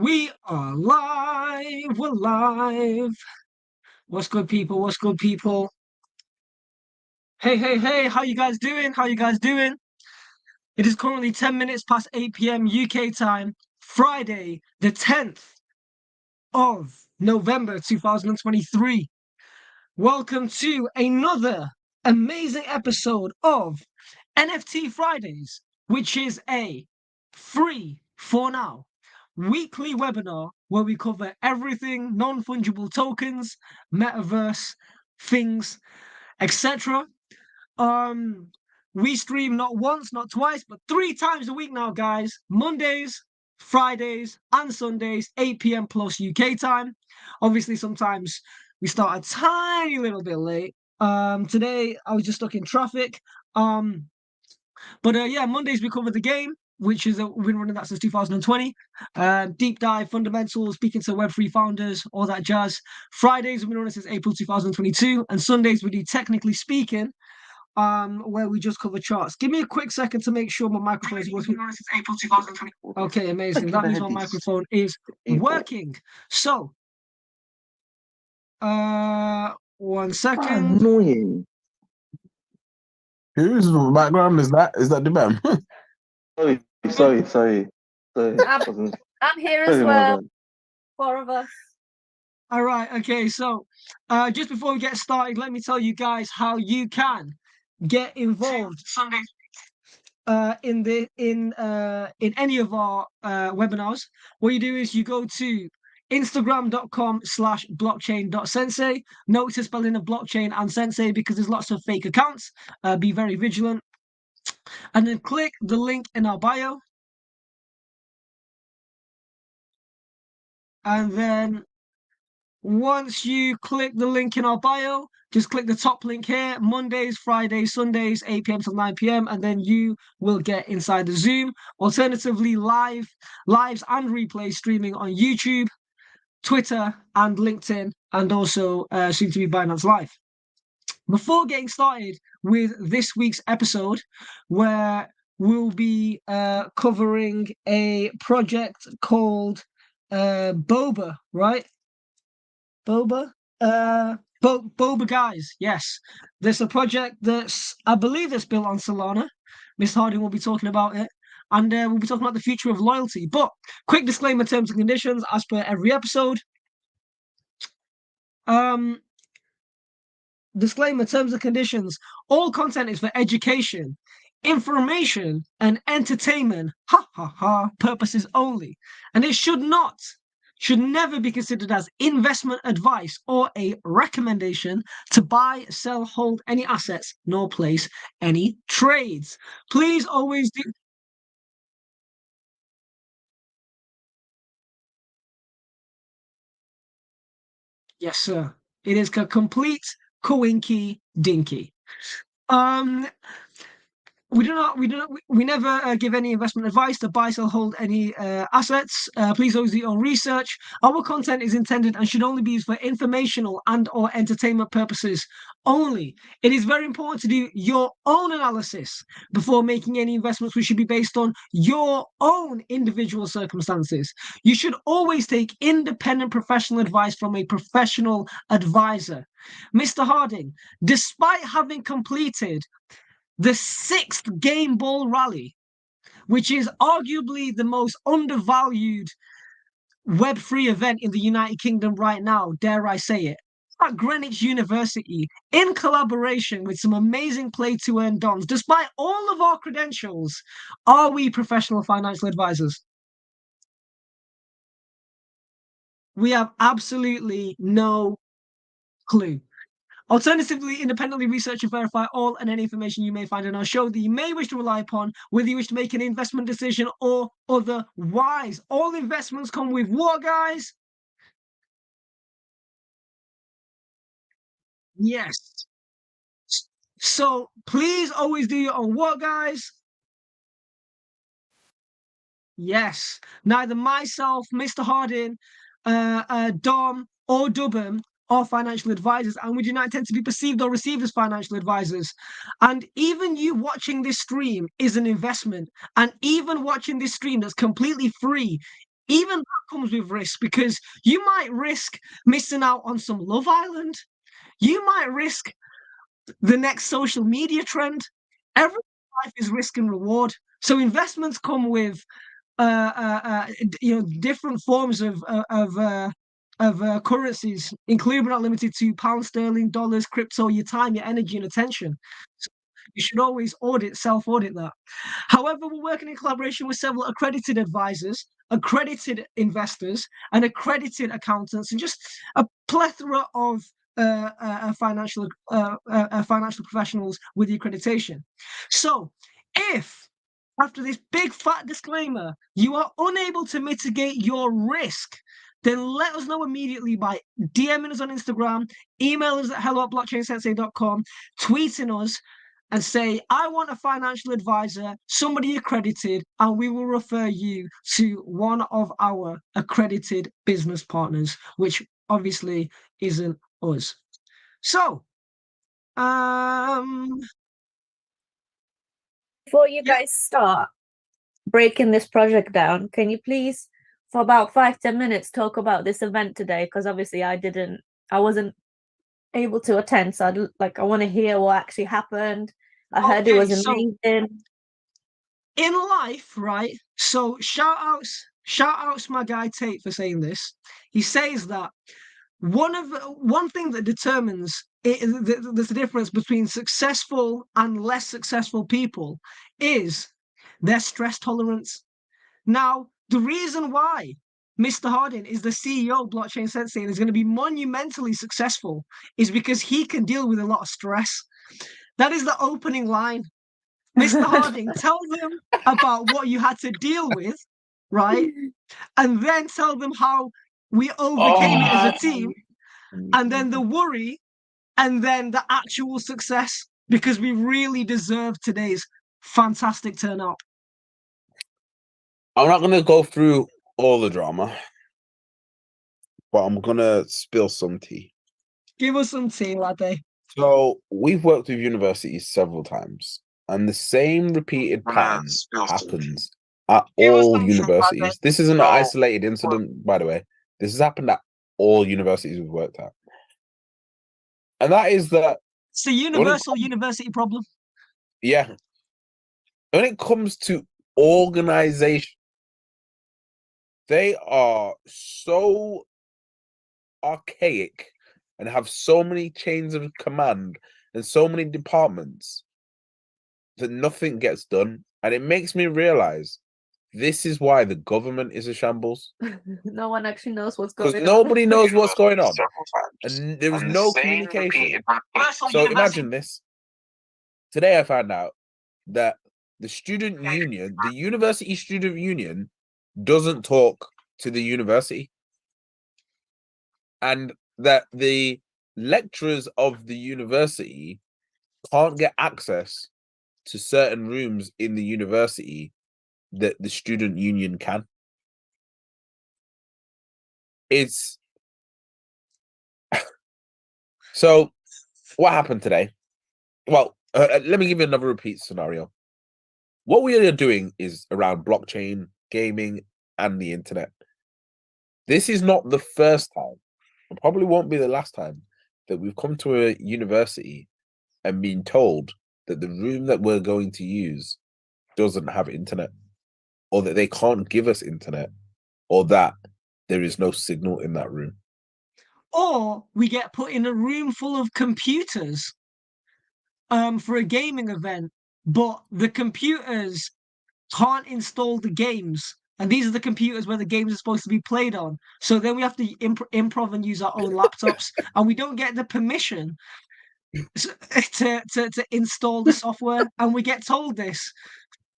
We are live. We're live. What's good, people? What's good, people? Hey, hey, hey, how you guys doing? How you guys doing? It is currently 10 minutes past 8 p.m. UK time, Friday, the 10th of November 2023. Welcome to another amazing episode of NFT Fridays, which is a free, for now, weekly webinar where we cover everything non-fungible tokens, metaverse, things, etc. We stream not once, not twice, but 3 times a week now, guys. Mondays, Fridays, and Sundays, 8 p.m. plus UK time. Obviously, sometimes we start a tiny little bit late. Today I was just stuck in traffic. But yeah, Mondays we cover the game, which is we've been running that since 2020. Deep dive, fundamentals, speaking to Web3 founders, all that jazz. Fridays we've been running since April 2022, and Sundays we do technically speaking, where we just cover charts. Give me a quick second to make sure my microphone is working. Since April 2020. Okay, amazing. That means my microphone is working. So, 1 second. Annoying. Who's in the background? Is that the man? Sorry. I'm here as well. 4 of us. All right. Okay. So, just before we get started, let me tell you guys how you can get involved in any of our webinars. What you do is you go to instagram.com/blockchain.sensei. Note to spelling of blockchain and sensei because there's lots of fake accounts. Be very vigilant. And then click the link in our bio. And then once you click the link in our bio, just click the top link here, Mondays, Fridays, Sundays, 8 p.m. till 9 p.m. And then you will get inside the Zoom. Alternatively, lives and replays streaming on YouTube, Twitter, and LinkedIn, and also soon to be Binance Live. Before getting started with this week's episode, where we'll be covering a project called Bobba, right? Bobba? Bobba, guys, yes. There's a project I believe it's built on Solana. Mr. Harding will be talking about it. And we'll be talking about the future of loyalty. But quick disclaimer, terms and conditions, as per every episode. Disclaimer, terms and conditions. All content is for education, information, and entertainment, purposes only. And it should never be considered as investment advice or a recommendation to buy, sell, hold any assets, nor place any trades. Please always do. Yes, sir. It is a complete coinky dinky. We never give any investment advice to buy, sell, hold any assets. Please always do your own research. Our content is intended and should only be used for informational and or entertainment purposes only. It is very important to do your own analysis before making any investments, which should be based on your own individual circumstances. You should always take independent professional advice from a professional advisor. Mr. Harding, despite having completed the 6th Game Ball Rally, which is arguably the most undervalued Web3 event in the United Kingdom right now, dare I say it, at Greenwich University, in collaboration with some amazing play-to-earn dons. Despite all of our credentials, are we professional financial advisors? We have absolutely no clue. Alternatively, independently research and verify all and any information you may find in our show that you may wish to rely upon, whether you wish to make an investment decision or otherwise. All investments come with what, guys? Yes. So please always do your own work, guys. Yes. Neither myself, Mr. Harding, Dom, or Dubham are financial advisors, and we do not intend to be perceived or received as financial advisors. And even you watching this stream is an investment. And even watching this stream that's completely free even that comes with risk, because you might risk missing out on some Love Island. You might risk the next social media trend. Every life is risk and reward. So investments come with different forms of currencies, including but not limited to pound sterling, dollars, crypto, your time, your energy, and attention. So you should always self-audit that. However, we're working in collaboration with several accredited advisors, accredited investors, and accredited accountants, and just a plethora of financial professionals with the accreditation. So, if after this big fat disclaimer, you are unable to mitigate your risk, then let us know immediately by DMing us on Instagram, email us at hello@blockchainsensei.com, tweeting us, and say, I want a financial advisor, somebody accredited, and we will refer you to one of our accredited business partners, which obviously isn't us. So, before you guys start breaking this project down, can you please, for about 5-10 minutes, talk about this event today? Because obviously I wasn't able to attend, so I want to hear what actually happened. I heard it was amazing. In life, right? So shout outs my guy Tate for saying this. He says that one thing that determines there's a difference between successful and less successful people is their stress tolerance. Now, the reason why Mr. Harding is the CEO of Blockchain Sensei and is going to be monumentally successful is because he can deal with a lot of stress. That is the opening line. Mr. Harding, tell them about what you had to deal with, right? And then tell them how we overcame it as a team, and then the worry, and then the actual success, because we really deserve today's fantastic turnout. I'm not going to go through all the drama, but I'm going to spill some tea. Give us some tea, latte. So we've worked with universities several times, and the same repeated pattern happens at all universities. This isn't an isolated incident, by the way. This has happened at all universities we've worked at. And that is that it's a universal university problem. Yeah. When it comes to organization, they are so archaic and have so many chains of command and so many departments that nothing gets done. And it makes me realize this is why the government is a shambles. No one actually knows what's going on. Because nobody knows what's going on. And there is no communication. So imagine this. Today I found out that the student union, the university student union, doesn't talk to the university. And that the lecturers of the university can't get access to certain rooms in the university that the student union can. It's so what happened today? Well, let me give you another repeat scenario. What we are doing is around blockchain, gaming, and the internet. This is not the first time, it probably won't be the last time, that we've come to a university and been told that the room that we're going to use doesn't have internet, or that they can't give us internet, or that there is no signal in that room. Or we get put in a room full of computers for a gaming event, but the computers can't install the games. And these are the computers where the games are supposed to be played on. So then we have to improv and use our own laptops, and we don't get the permission to install the software. And we get told this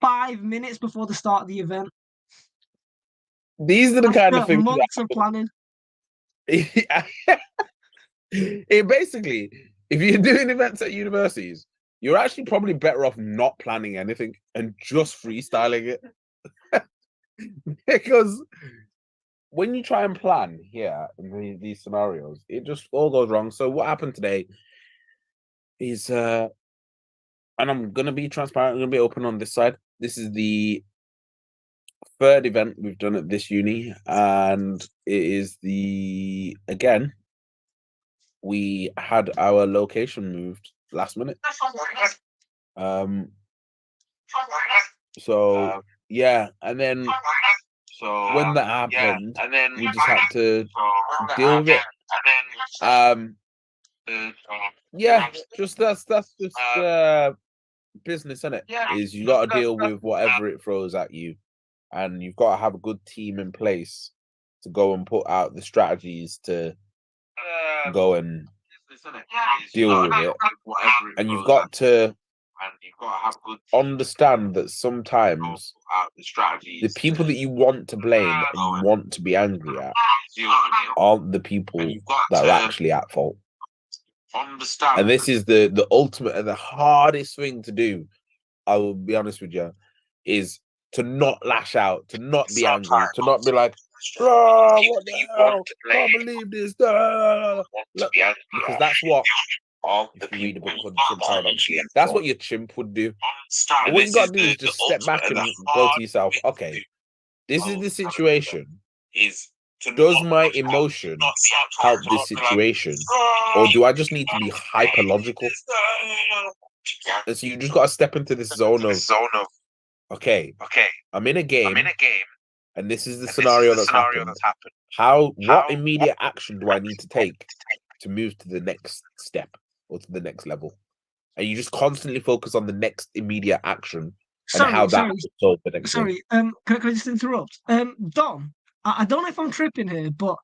5 minutes before the start of the event. These are the kind of things. Months of planning. It basically, if you're doing events at universities, you're actually probably better off not planning anything and just freestyling it. Because when you try and plan here in these scenarios, it just all goes wrong. So what happened today is, and I'm going to be transparent, I'm going to be open on this side. This is the third event we've done at this uni, and it is again, we had our location moved last minute. So yeah, and then when that happened, we just had to deal with it. Yeah, just that's just business, isn't it? Is you got to deal with whatever it throws at you, and you've got to have a good team in place to go and put out the strategies to go and deal with it. And you've got to understand that sometimes the people that you want to blame and you want to be angry at aren't the people that are actually at fault. And this is the ultimate and the hardest thing to do, I will be honest with you, is to not lash out, to not be angry, to not be like, oh, what the hell? Can't believe this. Look, because that's what, if you read a book called Chimp Paradox, that's what your chimp would do. And what you got to do is just step back and go to yourself, okay, this is the situation. Does my emotion help this situation? Or do I just need to be hyperlogical? And so you just got to step into this zone of, okay, I'm in a game, and this is the scenario that's happened. What immediate action do I need to take to move to the next step or to the next level? And you just constantly focus on the next immediate action and how that will solve the next thing. Can I just interrupt? Dom, I don't know if I'm tripping here, but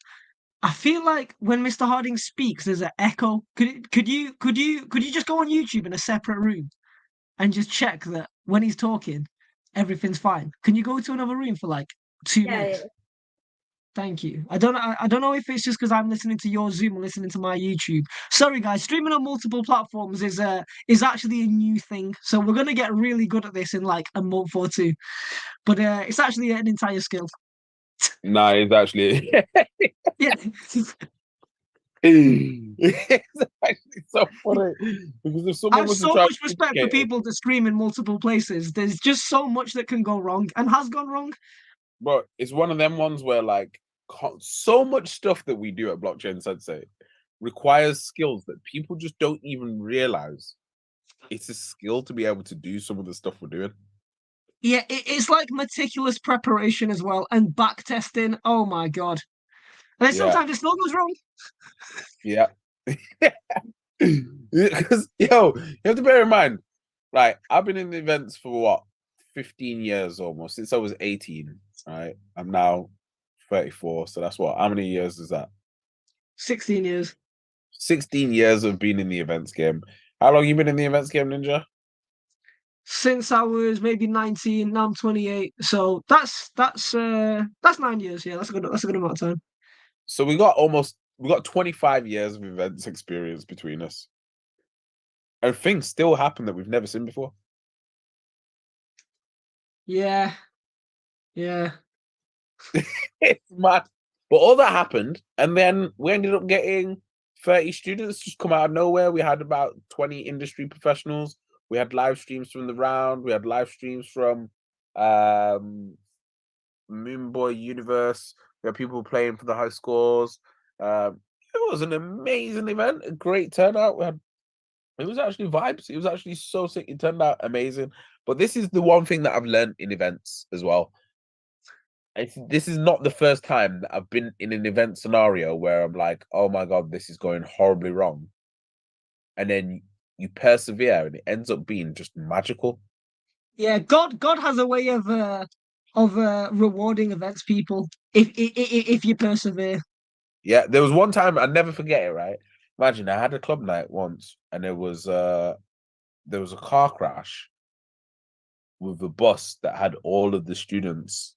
I feel like when Mr. Harding speaks, there's an echo. Could you just go on YouTube in a separate room and just check that when he's talking, everything's fine? Can you go to another room for like 2 minutes? Yeah. Thank you. I don't know if it's just because I'm listening to your Zoom or listening to my YouTube. Sorry, guys. Streaming on multiple platforms is actually a new thing, so we're gonna get really good at this in like a month or two. But it's actually an entire skill. Nah, it's actually Yeah. it's actually so funny because if I someone have was to so try much respect for people that stream in multiple places. There's just so much that can go wrong and has gone wrong. but it's one of them ones where like so much stuff that we do at Blockchain Sensei requires skills that people just don't even realize. It's a skill to be able to do some of the stuff we're doing. Yeah, it's like meticulous preparation as well and back testing. Oh my god. And then sometimes it still goes wrong. Yeah. Because you have to bear in mind, like I've been in events for what 15 years almost, since I was 18, right? I'm now 34, so that's what, how many years is that? 16 years. 16 years of being in the events game. How long you been in the events game, Ninja? Since I was maybe 19, now I'm 28. So that's 9 years. Yeah, that's a good amount of time. So we got 25 years of events experience between us. And things still happen that we've never seen before. Yeah. Yeah. It's mad. But all that happened, and then we ended up getting 30 students just come out of nowhere. We had about 20 industry professionals. We had live streams from the round. We had live streams from Moonboy Universe. We had people playing for the high scores. It was an amazing event, a great turnout. It was actually vibes. It was actually so sick. It turned out amazing. But this is the one thing that I've learned in events as well. This is not the first time that I've been in an event scenario where I'm like, oh my God, this is going horribly wrong. And then you persevere and it ends up being just magical. Yeah, God has a way of rewarding events people if you persevere. Yeah, there was one time, I'll never forget it, right? Imagine I had a club night once and there was a car crash with a bus that had all of the students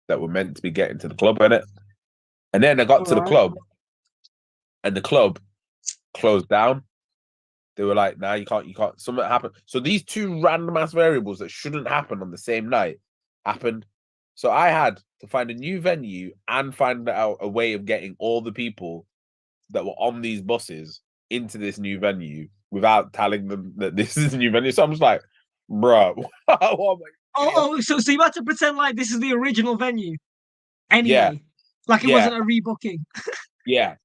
that were meant to be getting to the club in it. And then I got to the club and the club closed down. They were like, nah, you can't, something happened. So these two random ass variables that shouldn't happen on the same night happened. So I had to find a new venue and find out a way of getting all the people that were on these buses into this new venue without telling them that this is a new venue. So I'm just like, bro, what am I So you had to pretend like this is the original venue Yeah, anyway, like it yeah, wasn't a rebooking. yeah.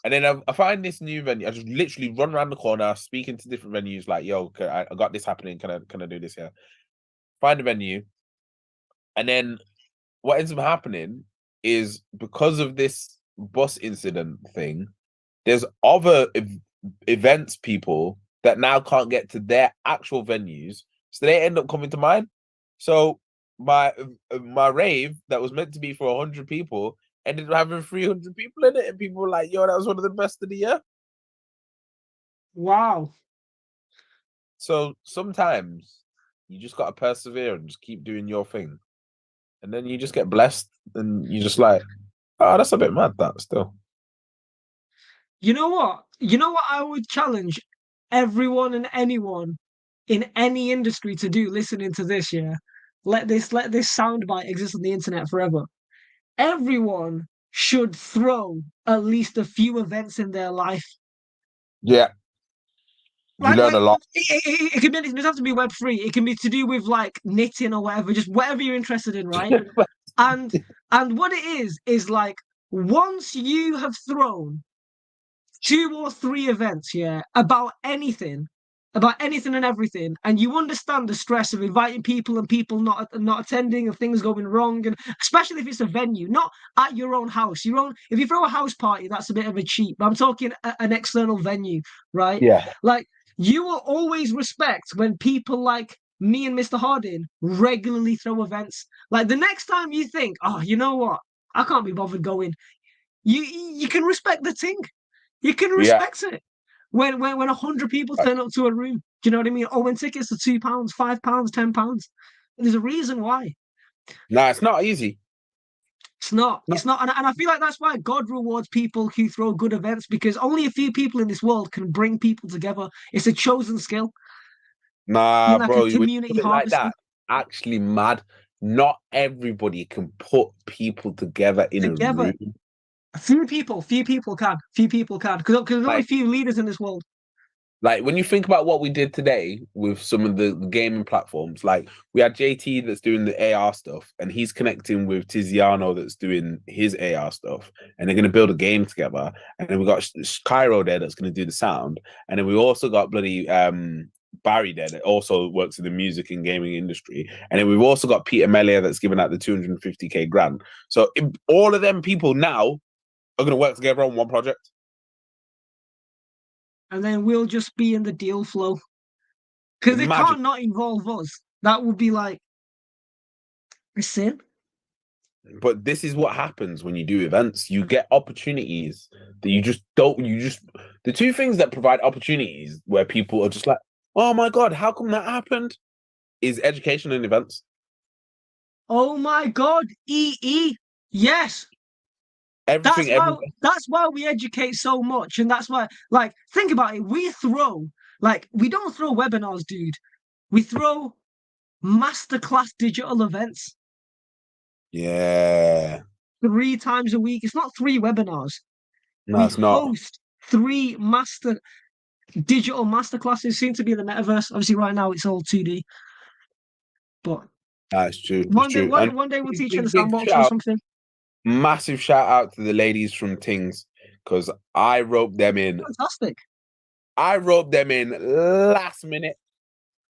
And then I find this new venue. I just literally run around the corner, speaking to different venues, like, "Yo, I got this happening. Can I do this here?" Find a venue, and then what ends up happening is because of this bus incident thing, there's other events people that now can't get to their actual venues, so they end up coming to mine. So my rave that was meant to be for 100 people ended up having 300 people in it, and people were like, "Yo, that was one of the best of the year." Wow. So sometimes you just gotta persevere and just keep doing your thing, and then you just get blessed, and you just like, oh, that's a bit mad. That still, You know what? You know what I would challenge everyone and anyone in any industry to do listening to this, yeah? Let this soundbite exist on the internet forever. Everyone should throw at least a few events in their life. yeah, you Like learn a lot. it can be, it doesn't have to be Web3. It can be to do with like knitting or whatever, just whatever you're interested in, right? And and what it is like once you have thrown 2 or 3 events, yeah, about anything and everything, and you understand the stress of inviting people and people not attending, and things going wrong, and especially if it's a venue, not at your own house. Your own, if you throw a house party, that's a bit of a cheat. But I'm talking an external venue, right? Yeah, Like you will always respect when people like me and Mr. Harding regularly throw events. Like the next time you think, oh, you know what, I can't be bothered going. You can respect the thing. You can yeah. respect it when 100 people turn up to a room. Do you know what I mean? Or when tickets are £2, £5, £10. There's a reason why. Nah, it's not easy. It's not. No. It's not. And I feel like that's why God rewards people who throw good events, because only a few people in this world can bring people together. It's a chosen skill. Nah, You're like a bro, you community put it like harvester that. Actually, mad. Not everybody can put people together in a together. room. Few people can. Few people can. Because there's only Like, few leaders in this world. like when you think about what we did today with some of the gaming platforms, like we had JT that's doing the AR stuff, and he's connecting with Tiziano that's doing his AR stuff, and they're going to build a game together. And then we got Cairo there that's going to do the sound, and then we also got bloody Barry there that also works in the music and gaming industry, and then we've also got Peter Melia that's giving out the 250k grant. So all of them people now are going to work together on one project. And then we'll just be in the deal flow. Because they Imagine. can't not involve us. That would be like a sin. But this is what happens when you do events. You get opportunities that you just don't. You just the two things that provide opportunities where people are just like, "Oh my god, how come that happened?" Is education and events. Oh my God, EE. Yes. That's Everything, why everywhere. that's why we educate so much. And that's why, like, think about it. We don't throw webinars, dude. We throw masterclass digital events Yeah, 3 times a week. It's not 3 webinars. no, We it's not. host 3 digital masterclasses, soon to be in the metaverse. Obviously, right now it's all 2D. But That's true. It's one day, true. And one day we'll teach you in the big sandbox or shout, something. massive shout out to the ladies from Tings because I roped them in. Fantastic. I roped them in last minute.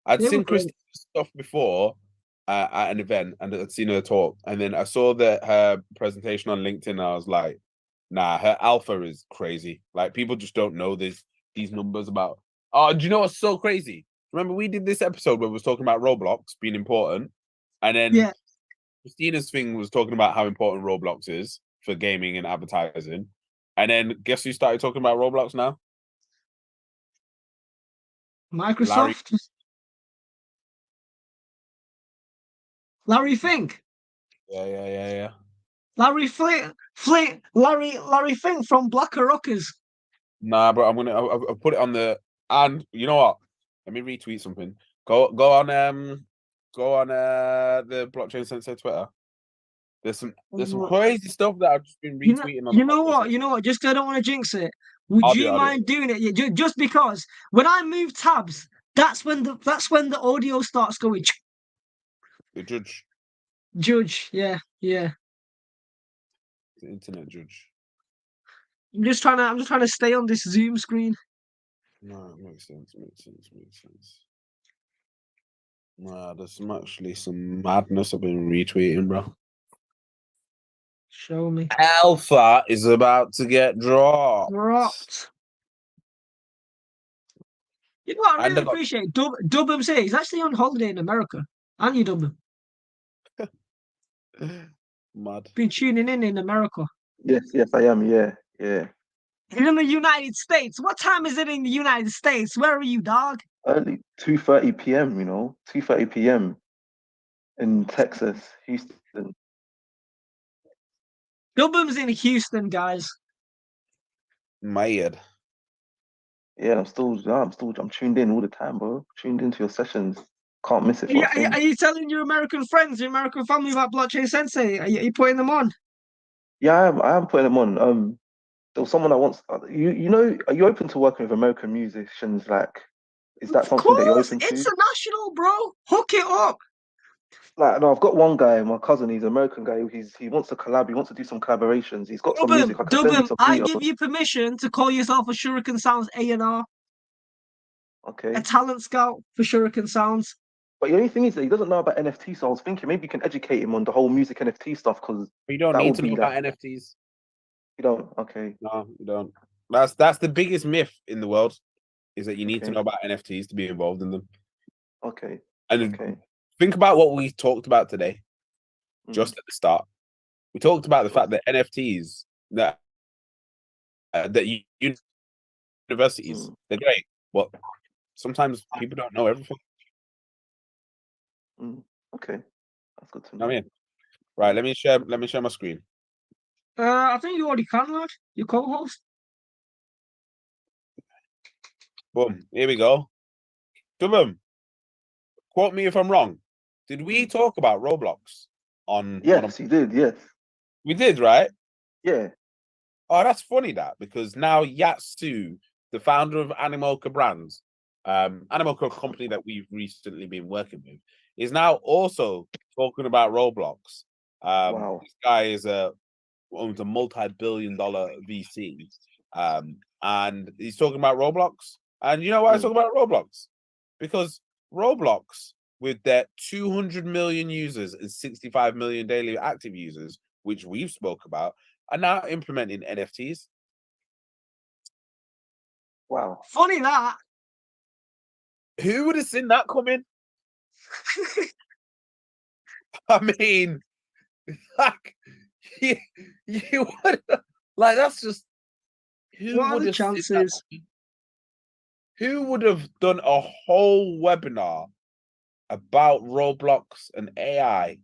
I'd They were seen great. Christina's stuff before at an event, and I'd seen her talk, and then I saw that her presentation on LinkedIn, and I was like, "Nah, her alpha is crazy. Like people just don't know these numbers about." Oh, do you know what's so crazy? Remember we did this episode where we was talking about Roblox being important, and then Yeah. Christina's thing was talking about how important Roblox is for gaming and advertising, and then guess who started talking about Roblox now? Larry. Microsoft. Larry Fink. Yeah. Larry Larry Fink from Blacker Rockers. Nah, bro, I'll put it on the, and you know what? Let me retweet something. Go on the blockchain sensei Twitter. There's some crazy stuff that I've just been retweeting on. You know what? You know what? Just 'cause I don't want to jinx it. Would you I'll do it. mind doing it? Yeah, just because when I move tabs, that's when the audio starts going. The judge. Judge, yeah. The internet judge. I'm just trying to stay on this Zoom screen. No, it makes sense. Nah, there's actually some madness I've been retweeting, bro. Show me. Alpha is about to get dropped. You know what I And really I got- appreciate? Dubham's here. He's actually on holiday in America. Aren't you, Dubham? Mad. Been tuning in America. Yes, I am. Yeah. He's in the United States. What time is it in the United States? Where are you, dog? Early 2:30 p.m. 2:30 p.m. in Texas, Houston. Dubham's in Houston, guys. Mad. Yeah, I'm tuned in all the time, bro. Tuned into your sessions. Can't miss it. Are you telling your American friends, your American family about Blockchain Sensei? Are you putting them on? Yeah, I am putting them on. There was someone I once. Are you open to working with American musicians? Like, is that Of something that you're course, open to? international, bro. Hook it up. Like, no, I've got one guy, my cousin. He's an American guy. He wants to collab. He wants to do some collaborations. He's got some music. I can send you Dubham, some I details. give you permission to call yourself a Shuriken Sounds A&R, Okay. a talent scout for Shuriken Sounds. But the only thing is that he doesn't know about NFT, so I was thinking maybe you can educate him on the whole music NFT stuff because You don't that need would to be know that. about NFTs. You don't. Okay. No, you don't. That's the biggest myth in the world, is that you need to Okay. know about NFTs to be involved in them. Okay. And Okay. think about what we talked about today, just at the start. We talked about the fact that NFTs that universities they're great, but sometimes people don't know everything. Okay, that's good to know know. what I mean? Right, let me share my screen. I think you already can, lad. Your co-host. Boom, here we go. Boom. Quote me if I'm wrong. Did we talk about Roblox on? Yes, you did. Yes, we did, right? Yeah. Oh, that's funny because now Yatsu, the founder of Animoca Brands, Animoca company that we've recently been working with, is now also talking about Roblox. Wow. This guy owns a multi-billion-dollar VC, and he's talking about Roblox. And you know why I talk about Roblox? Because Roblox, with their 200 million users and 65 million daily active users, which we've spoke about, are now implementing NFTs. Wow. Funny that. Who would have seen that coming? I mean, like, you would, like, that's just, what are the chances? Who would have done a whole webinar about Roblox and AI?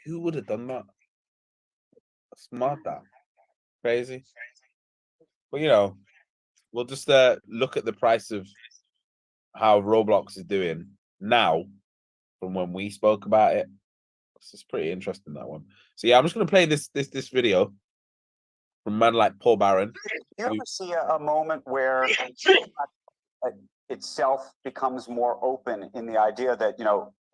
Who would have done that? Smart, that crazy. But we'll just look at the price of how Roblox is doing now from when we spoke about it. It's pretty interesting, that one. So yeah, I'm just gonna play this video from a man like Paul Barron. You ever see a moment where itself becomes more open in the idea that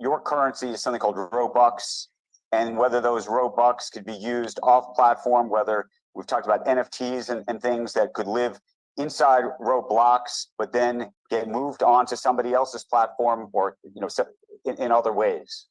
your currency is something called Robux, and whether those Robux could be used off platform, whether we've talked about NFTs and things that could live inside Roblox, but then get moved on to somebody else's platform, or in other ways.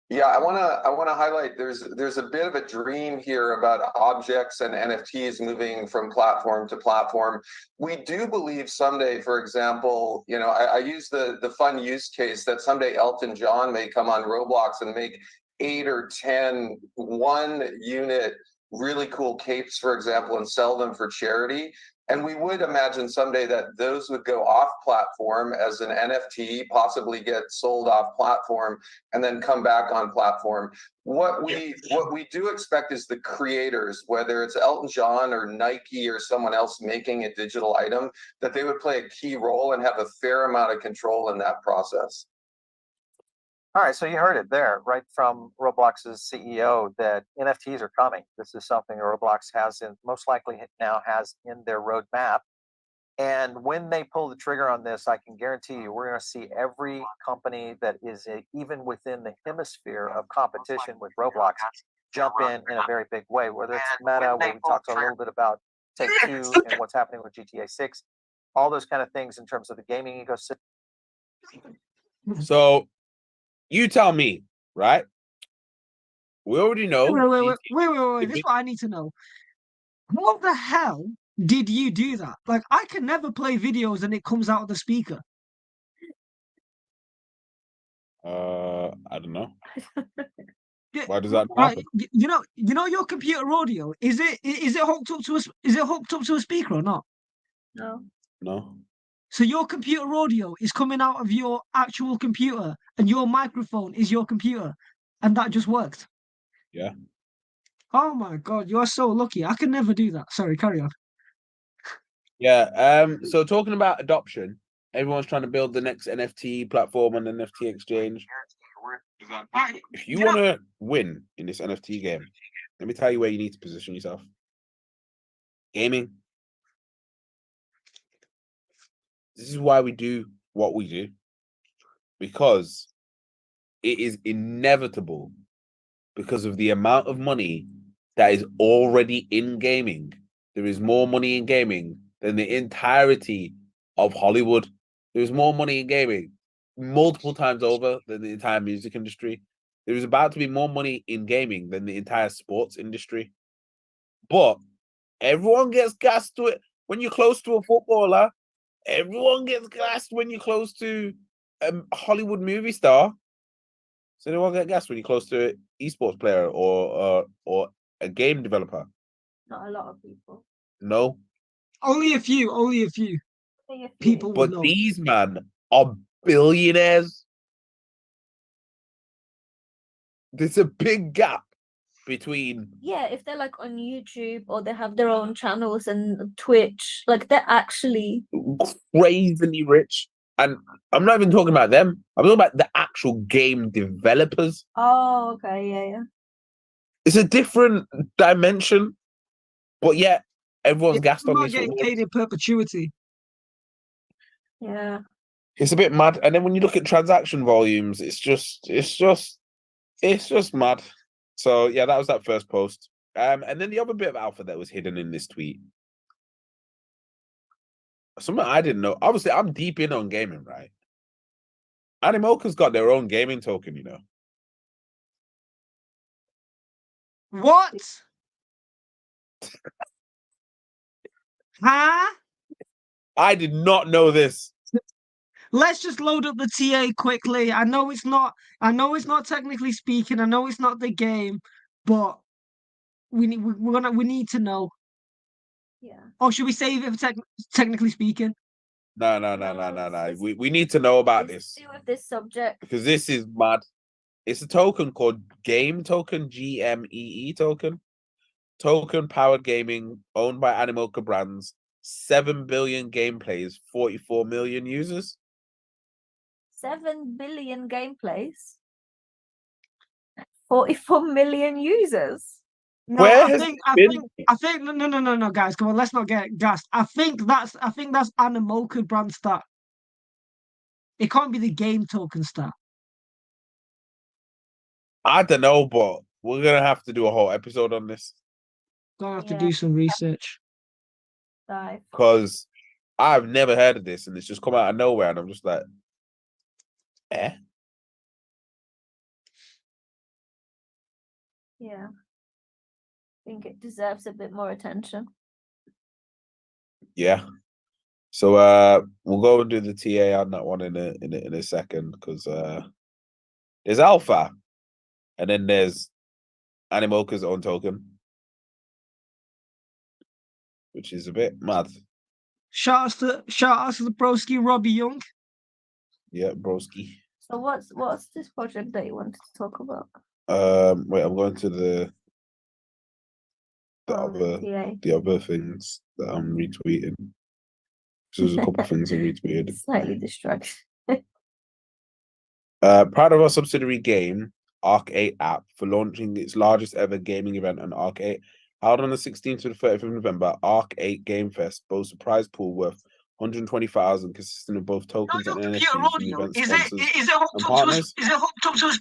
Yeah, I want to highlight there's a bit of a dream here about objects and NFTs moving from platform to platform. We do believe someday, for example, I use the fun use case that someday Elton John may come on Roblox and make 8 or 10 1-unit really cool capes, for example, and sell them for charity. And we would imagine someday that those would go off platform as an NFT, possibly get sold off platform, and then come back on platform. What we do expect is the creators, whether it's Elton John or Nike or someone else making a digital item, that they would play a key role and have a fair amount of control in that process. All right, so you heard it there, right from Roblox's CEO, that NFTs are coming. This is something Roblox most likely now has in their roadmap. And when they pull the trigger on this, I can guarantee you we're going to see every company that is even within the hemisphere of competition with Roblox jump in a very big way, whether it's Meta, where we talked a little bit about Take-Two and what's happening with GTA 6, all those kind of things in terms of the gaming ecosystem. So you tell me, right? We already know. Wait. This is what I need to know. What the hell did you do that? Like, I can never play videos and it comes out of the speaker. I don't know. Yeah, Why does that right, happen? you know your computer audio. Is it hooked up to a speaker or not? No. No. So your computer audio is coming out of your actual computer, and your microphone is your computer, and that just worked. Yeah. Oh my God, you're so lucky. I can never do that. Sorry, carry on. Yeah. So talking about adoption, everyone's trying to build the next NFT platform and NFT exchange. If you want to win in this NFT game, let me tell you where you need to position yourself. Gaming. This is why we do what we do, because it is inevitable, because of the amount of money that is already in gaming. There is more money in gaming than the entirety of Hollywood. There is more money in gaming multiple times over than the entire music industry. There is about to be more money in gaming than the entire sports industry. But everyone gets gassed to it when you're close to a footballer. Everyone gets gassed when you're close to a Hollywood movie star. So anyone get gassed when you're close to an esports player or a game developer? Not a lot of people. No. Only a few. Only a few. People will But know. these man are billionaires. There's a big gap between Yeah, if they're like on YouTube or they have their own channels and Twitch, like they're actually crazily rich. And I'm not even talking about them. I'm talking about the actual game developers. Oh, okay, yeah. It's a different dimension. But yet, everyone's It's gassed on not this. getting paid in perpetuity. Yeah. It's a bit mad. And then when you look at transaction volumes, it's just mad. So yeah, that was that first post. And then the other bit of alpha that was hidden in this tweet. Something I didn't know. Obviously, I'm deep in on gaming, right? Animoca's got their own gaming token, you know. What? Huh? I did not know this. Let's just load up the TA quickly. I know it's not technically speaking. I know it's not the game, but we need to know. Yeah. Or should we save it for technically speaking? No. We need to know about this. Do with this subject. Because this is mad. It's a token called Game Token, GMEE token. Token powered gaming owned by Animoca brands. 7 billion gameplays, 44 million users. 7 billion gameplays. 44 million users. No, Where I has think no, guys, come on, let's not get gassed. I think that's Animoca brand stat. It can't be the game token stat. I don't know, but we're gonna have to do a whole episode on this. Gonna have to do some research. Because I've never heard of this and it's just come out of nowhere and I'm just like, eh? Yeah. I think it deserves a bit more attention. Yeah. So we'll go and do the TA on that one in a second, because there's alpha and then there's Animoca's own token, which is a bit mad. Shout out to the broski Robbie Young. Yeah, broski. So what's this project that you wanted to talk about? Wait, I'm going to the TA. the other things that I'm retweeting. So there's a couple of things I retweeted. Slightly distracted. Proud of our subsidiary game, Arc8 app, for launching its largest ever gaming event on Arc8. Held on the 16th to the 30th of November, Arc8 Game Fest boasts a prize pool worth 120,000, consisting of both tokens Your and computer NFTs from audio. event Is sponsors it hooked and up to partners. is it hooked up to a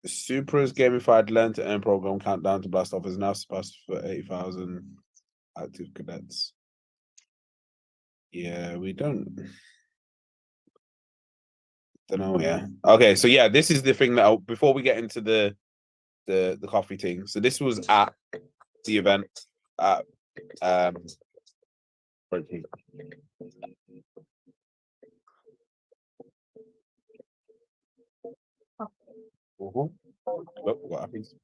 The Supra's gamified learn to earn program countdown to blast off is now surpassed for 80,000 active cadets. Yeah, we don't know. Yeah. Okay, so yeah, this is the thing that before we get into the coffee thing. So this was at the event at Look what happens.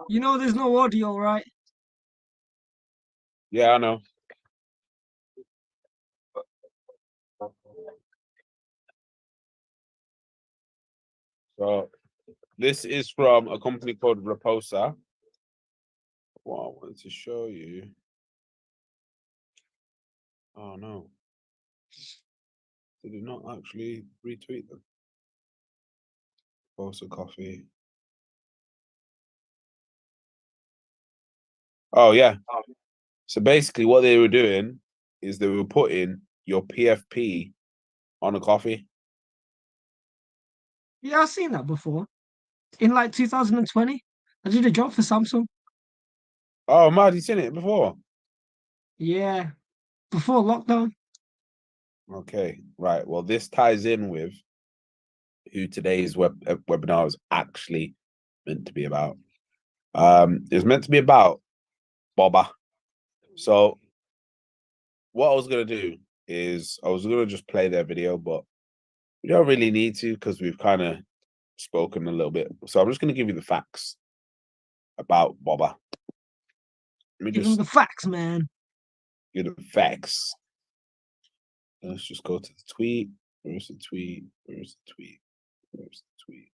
You know, there's no audio, right? Yeah, I know. So this is from a company called Raposa. What I wanted to show you. Oh no. Did it not actually retweet them? Raposa Coffee. Oh yeah. So basically what they were doing is they were putting your PFP on a coffee. Yeah, I've seen that before. In like 2020, I did a job for Samsung. Oh, mad, you seen it before? Yeah, before lockdown. Okay, right. Well, this ties in with who today's webinar is actually meant to be about. It's meant to be about Bobba. So what I was gonna do is I was gonna just play their video, but we don't really need to because we've kind of spoken a little bit. So I'm just gonna give you the facts about Bobba. Let me Give them just the facts, man. give the facts. Let's just go to the tweet. Where's the tweet? Where's the tweet? Where's the tweet?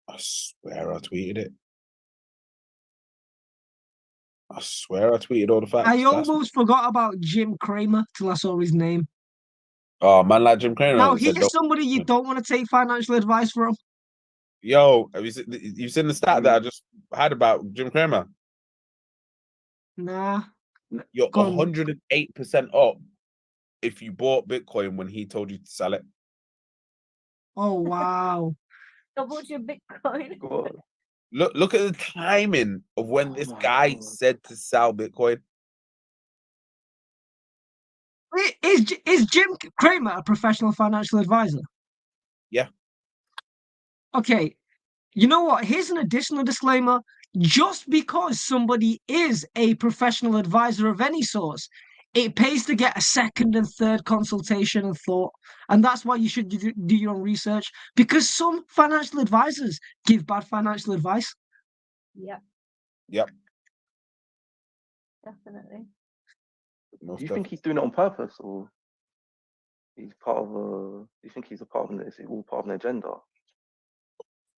I swear I tweeted it. I swear I tweeted all the facts. I almost forgot about Jim Cramer till I saw his name. Oh man, like Jim Cramer Now said, he's somebody you don't want to take financial advice from. yo, have you seen the stat that I just had about Jim Cramer? Nah. You're Go on. 108% up if you bought Bitcoin when he told you to sell it. Oh wow. Doubled your Bitcoin. God. Look at the timing of when this my guy God. said to sell Bitcoin. Is Jim Cramer a professional financial advisor? Yeah. Okay. You know what? Here's an additional disclaimer. Just because somebody is a professional advisor of any sort, it pays to get a second and third consultation and thought. And that's why you should do your own research, because some financial advisors give bad financial advice. Yep, Yep. definitely. Most Do you think he's doing it on purpose, or he's part of a? Do you think he's a part of it? Is it all part of an agenda?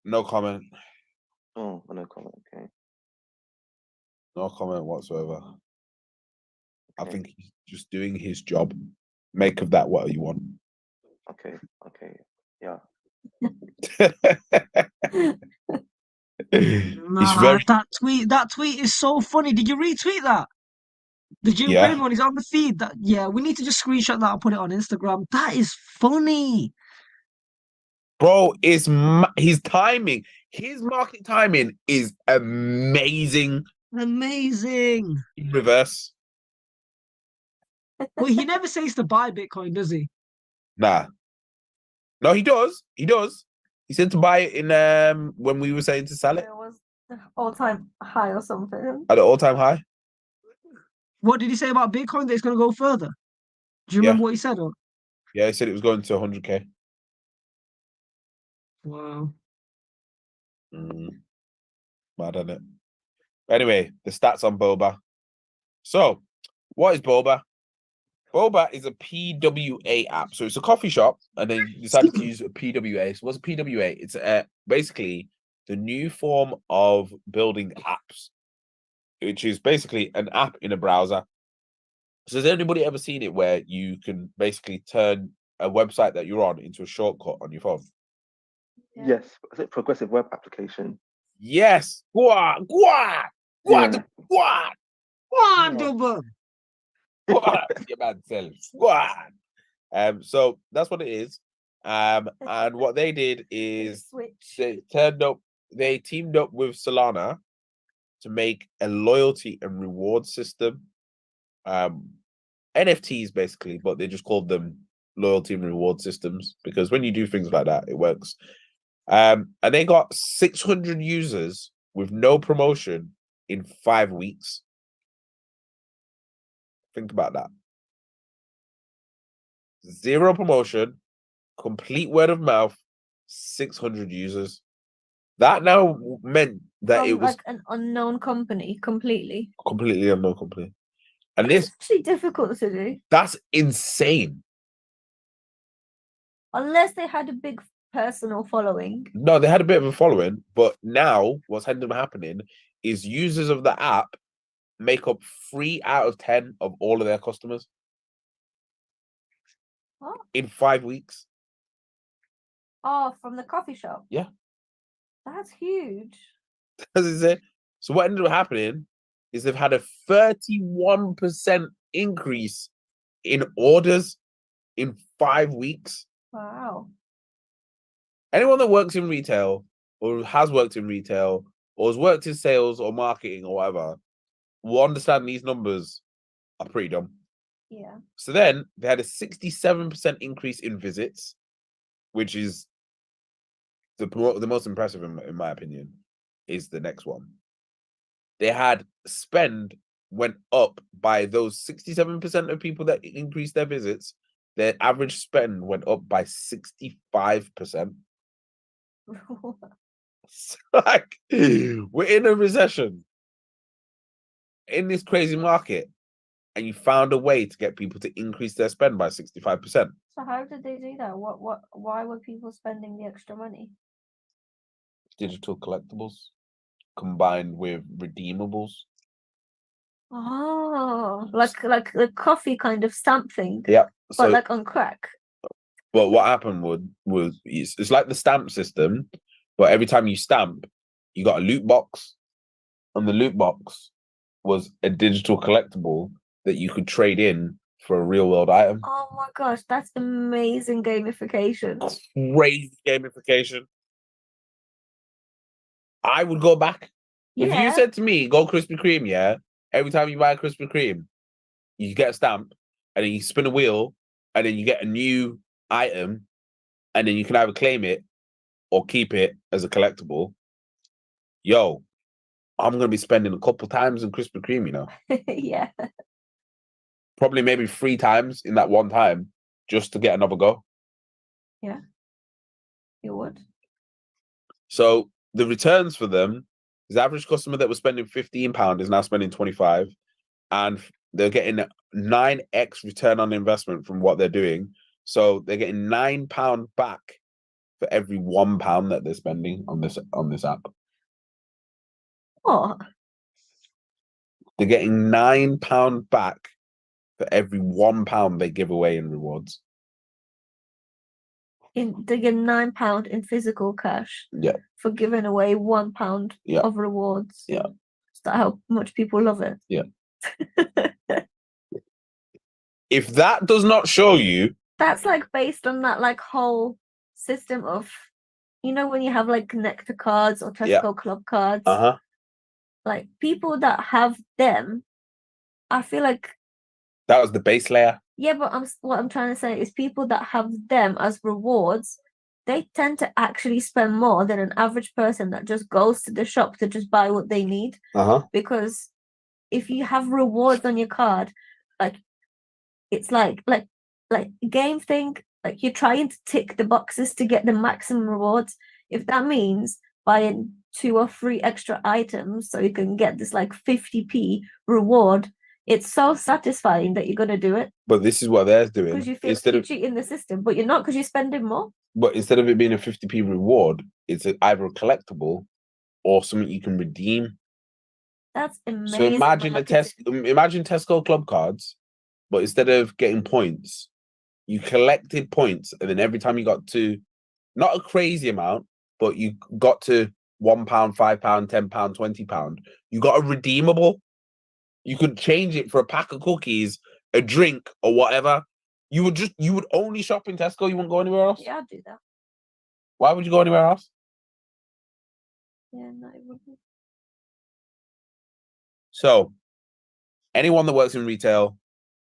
No comment. Oh, no comment. Okay. No comment whatsoever. I Okay. think he's just doing his job. Make of that what you want. Okay. Okay. Yeah. He's Nah, very that tweet is so funny. Did you retweet that? The Jim Yeah. Cramer one is on the feed. That yeah, we need to just screenshot that and put it on Instagram. That is funny. Bro, his timing, his market timing is amazing Amazing. in reverse. Well, he never says to buy Bitcoin, does he? Nah. No, he does. He does. He said to buy it in when we were saying to sell it It was all-time high or something. at an all-time high. What did he say about Bitcoin? That it's going to go further. Do you Yeah. remember what he said? Or? Yeah, he said it was going to 100K. Wow. Mad at it. Anyway, the stats on Bobba. So, what is Bobba? Bobba is a PWA app. So it's a coffee shop, and then you decided to use a PWA. So what's a PWA? It's basically the new form of building apps, which is basically an app in a browser. So has anybody ever seen it where you can basically turn a website that you're on into a shortcut on your phone? Yeah. Yes, is it progressive web application? Yes. Gua, gua, gua, Yeah. gua, Wonderful. gua. Your man self. Gua. So that's what it is. And what they did is Switch. they teamed up with Solana to make a loyalty and reward system. NFTs basically, but they just called them loyalty and reward systems because when you do things like that, it works. And they got 600 users with no promotion in 5 weeks. Think about that. Zero promotion, complete word of mouth, 600 users. That now meant that From it was like an unknown company completely. completely unknown company. And It's this, actually difficult to do that's insane. unless they had a big personal following. No, they had a bit of a following, but now what's ended up happening is users of the app make up 3 out of 10 of all of their customers What? in 5 weeks. Oh, from the coffee shop. Yeah. That's huge. As I say, so what ended up happening is they've had a 31% increase in orders in 5 weeks. Wow. Anyone that works in retail or has worked in retail or has worked in sales or marketing or whatever will understand these numbers are pretty dumb. Yeah. So then they had a 67% increase in visits, which is the most impressive in my opinion, is the next one. They had spend went up by those 67% of people that increased their visits. Their average spend went up by 65%. So, like, we're in a recession in this crazy market, and you found a way to get people to increase their spend by 65%. So how did they do that? Why were people spending the extra money? Digital collectibles combined with redeemables. Oh, like the coffee kind of stamp thing, Yeah. So, but like on crack. but what happened was it's like the stamp system, but every time you stamp, you got a loot box, and the loot box was a digital collectible that you could trade in for a real world item. Oh my gosh, that's amazing gamification. Crazy gamification. I would go back. If you Yeah. said to me, go Krispy Kreme, yeah, every time you buy a Krispy Kreme, you get a stamp, and then you spin a wheel, and then you get a new item, and then you can either claim it or keep it as a collectible. Yo, I'm gonna be spending a couple times in Krispy Kreme, you know. Yeah. Probably maybe 3 times in that one time just to get another go. Yeah. You would. So the returns for them, the average customer that was spending £15 is now spending 25, and they're getting 9x return on investment from what they're doing. So they're getting £9 back for every £1 that they're spending on this app. What? They're getting £9 back for every £1 they give away in rewards. They get £9 in physical cash. Yeah. For giving away £1 Yeah. of rewards. Yeah. Is that how much people love it? Yeah. If that does not show you, that's like based on that like whole system of, you know, when you have like Nectar cards or Tesco Club cards, like people that have them, I feel like that was the base layer. Yeah, but what I'm trying to say is people that have them as rewards, they tend to actually spend more than an average person that just goes to the shop to just buy what they need. Because if you have rewards on your card, like it's like game thing, like you're trying to tick the boxes to get the maximum rewards. If that means buying 2 or 3 extra items so you can get this like 50p reward, it's so satisfying that you're gonna do it But this is what they're doing. because you feel Instead you're of cheating the system, but you're not because you're spending more. But instead of it being a 50p reward, it's either a collectible or something you can redeem. That's amazing. So imagine imagine Tesco club cards, but instead of getting points, you collected points, and then every time you got to, not a crazy amount, but you got to £1, £5, £10, £20, you got a redeemable. You could change it for a pack of cookies, a drink, or whatever. You would only shop in Tesco. You wouldn't go anywhere else. Yeah, I'd do that. Why would you go anywhere else? Yeah, no, it wouldn't. So, anyone that works in retail,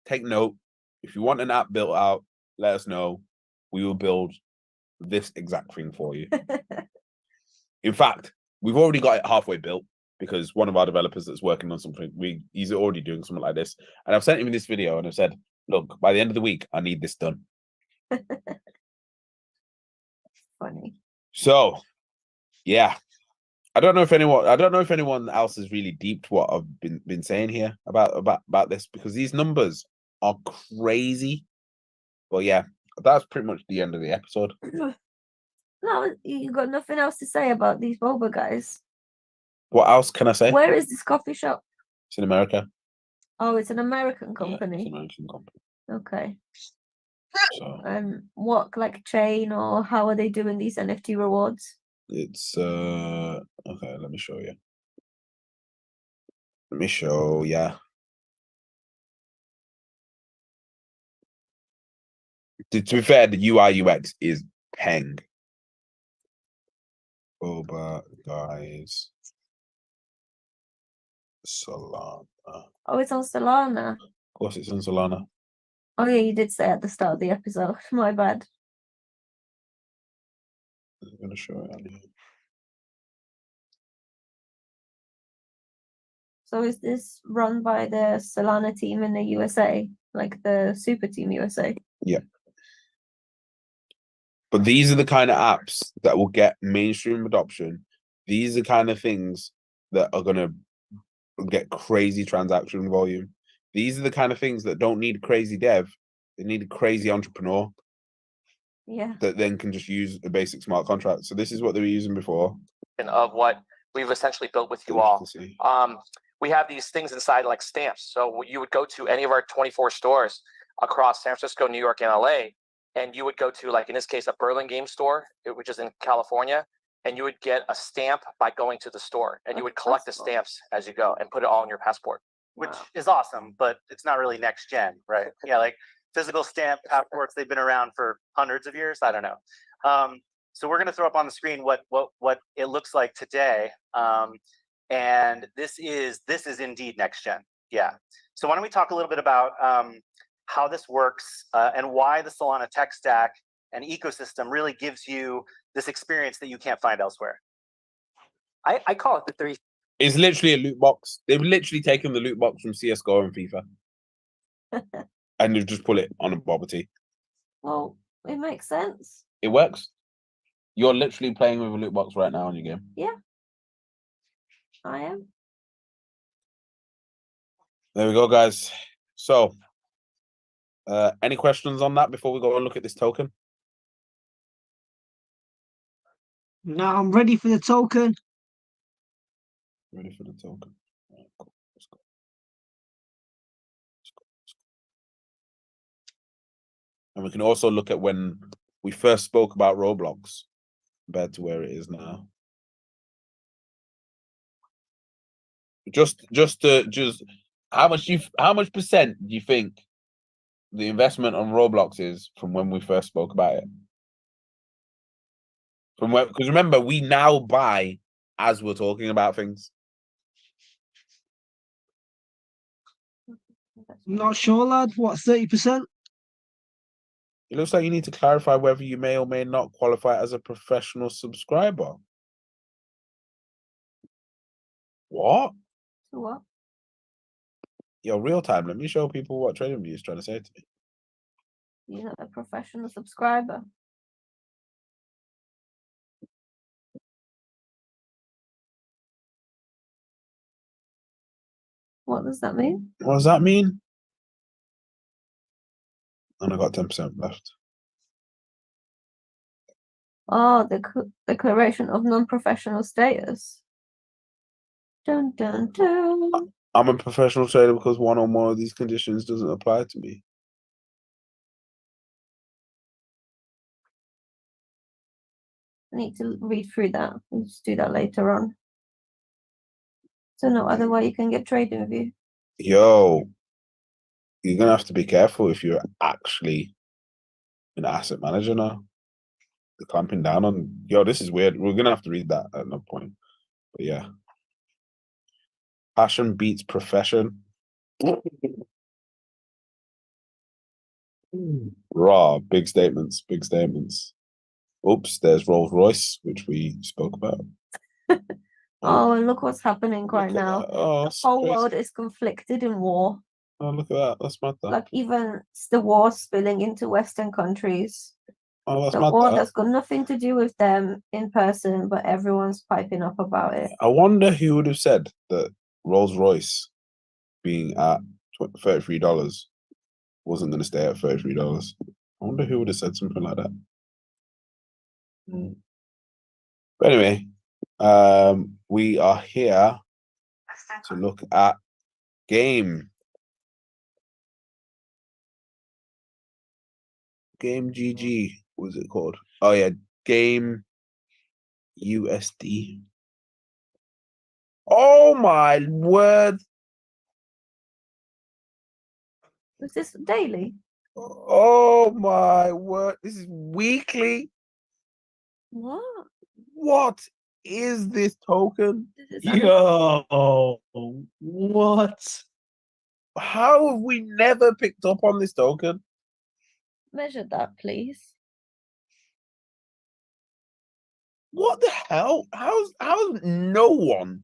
take note. If you want an app built out, let us know. We will build this exact thing for you. In fact, we've already got it halfway built because one of our developers that's working on something, he's already doing something like this. And I've sent him this video and I've said, look, by the end of the week, I need this done. Funny. So, yeah. I don't know if anyone else has really deeped what I've been saying here about this, because these numbers are crazy. But yeah, that's pretty much the end of the episode. No, you got nothing else to say about these Bobba guys. What else can I say? Where is this coffee shop? It's in America. Oh, it's an American Yeah, it's company. an American company. Okay. So What like chain or how are they doing these NFT rewards? it's okay, let me show you. Let me show ya. To be fair, the UI UX is peng. Bobba guys. Solana. Oh, it's on Solana. Of course it's on Solana. Oh yeah, you did say at the start of the episode. My bad. I'm gonna show it on here. So is this run by the Solana team in the USA, like the Super Team USA? Yeah. But these are the kind of apps that will get mainstream adoption. These are the kind of things that are gonna get crazy transaction volume. These are the kind of things that don't need crazy dev. They need a crazy entrepreneur Yeah. that then can just use a basic smart contract. So this is what they were using before. Of what we've essentially built with you all. We have these things inside like stamps. So you would go to any of our 24 stores across San Francisco, New York, and LA, and you would go to, like in this case, a Burlingame store, which is in California, and you would get a stamp by going to the store, and you would collect the stamps as you go and put it all in your passport. Which is awesome, but it's not really next gen, right? Yeah, like physical stamp passports, they've been around for hundreds of years. I don't know. So we're going to throw up on the screen what it looks like today, and this is indeed next gen. Yeah. So why don't we talk a little bit about how this works and why the Solana tech stack and ecosystem really gives you this experience that you can't find elsewhere. I call it the three. It's literally a loot box. They've literally taken the loot box from CSGO and FIFA. And they've just put it on a Bobba tee. Well, it makes sense. It works. You're literally playing with a loot box right now on your game. Yeah. I am. There we go, guys. So, any questions on that before we go and look at this token? Now I'm ready for the token. Ready for the token. Right, cool. Let's go. And we can also look at when we first spoke about Roblox compared to where it is now. Just how much percent do you think the investment on Roblox is from when we first spoke about it? From where, because remember, we now buy as we're talking about things. I'm not sure, lad. What, 30%? It looks like you need to clarify whether you may or may not qualify as a professional subscriber. What? What? Yo, real time. Let me show people what Trading View is trying to say to me. You're not a professional subscriber. What does that mean? What does that mean? And I got 10% left. Oh, the declaration of non-professional status. Dun dun dun. I'm a professional trader because one or more of these conditions doesn't apply to me. I need to read through that. We'll just do that later on. So no other way you can get trading view. Yo, you're gonna have to be careful if you're actually an asset manager now. They're clamping down on. Yo, this is weird. We're gonna have to read that at no point. But yeah, passion beats profession. Raw, big statements, big statements. Oops, there's Rolls Royce, which we spoke about. Oh, and look what's happening right now. Oh, The whole world is conflicted in war. Oh, look at that. That's mad. Like even the war spilling into Western countries. Oh, that's the mad. war that's got nothing to do with them in person, but everyone's piping up about it. I wonder who would have said that Rolls Royce being at $33 wasn't going to stay at $33. I wonder who would have said something like that. But anyway, we are here to look at Game GG. What was it called? Oh yeah, Game USD. Oh my word! Was this daily? Oh my word! This is weekly. What? What is this token? This is Yo, what? How have we never picked up on this token? Measure that, please. What the hell? How's no one?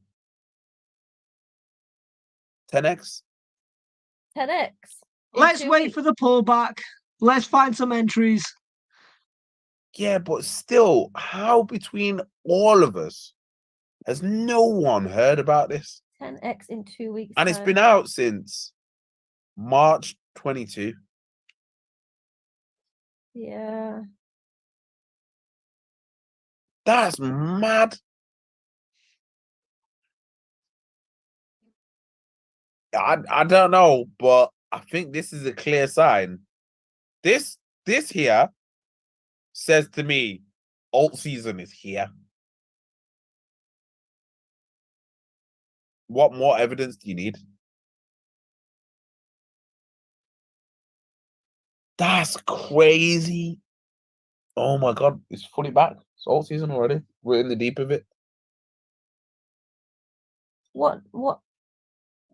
10x? 10x. Let's wait for the pullback. Let's find some entries. Yeah, but still, how between all of us has no one heard about this? 10x in 2 weeks. And it's been out since March 22. Yeah. That's mad. I don't know, but I think this is a clear sign. This here says to me, alt season is here. What more evidence do you need? That's crazy. Oh my god, it's fully back. It's alt season already. We're in the deep of it. What?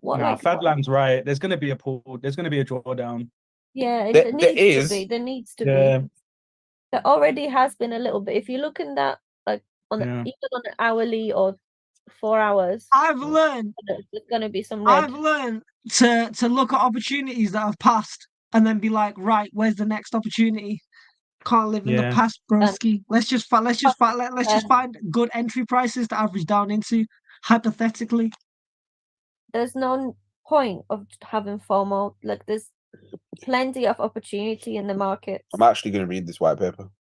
Nah, Fadland's right. There's going to be a pull. There's going to be a drawdown. Yeah, There it needs to is. be. There needs to Yeah. be. There already has been a little bit. If you look in that, like on Yeah. even on an hourly or 4 hours, I've learned. there's going to be some red. I've learned to look at opportunities that have passed and then be like, right, where's the next opportunity? Can't live in the Yeah. past, broski. Let's just find good entry prices to average down into. Hypothetically, There's no point of having FOMO. Like there's plenty of opportunity in the market. I'm actually going to read this white paper.